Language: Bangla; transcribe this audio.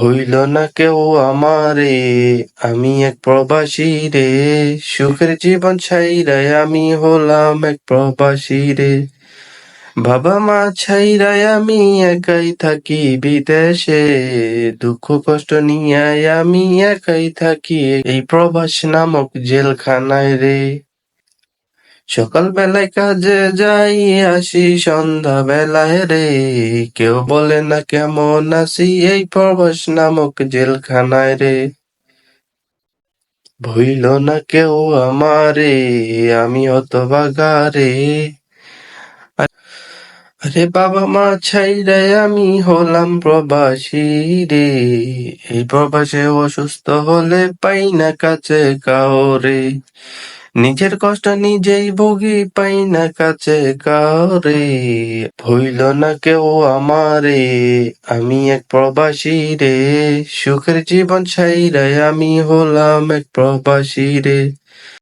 হইল না কেউ আমারে, আমি এক প্রবাসী রে। সুখের জীবন ছাইরাই আমি হলাম এক প্রবাসী রে। বাবা মা ছাইরাই আমি একাই থাকি বিদেশে। দুঃখ কষ্ট নিয়ে আমি একাই থাকি এই প্রবাস নামক জেলখানায় রে। সকাল বেলায় কাজে যাই, আসি সন্ধ্যা বেলায় রে। কেউ বলে না কেমন আছি এই প্রবাস নামক জেলখানায় রে। ভইল না কেউ আমারে, আমি হতভাগা রে। আরে বাবা মা ছাইরাই আমি হলাম প্রবাসী রে। এই প্রবাসে অসুস্থ হলে পাই না কাছে কাউরে। নিজের কষ্ট নিজেই ভুগি, পাই না কাছে কাউরে। ভইল না কেউ আমারে, আমি এক প্রবাসী রে। সুখের জীবন ছাইরাই আমি হলাম এক প্রবাসী রে।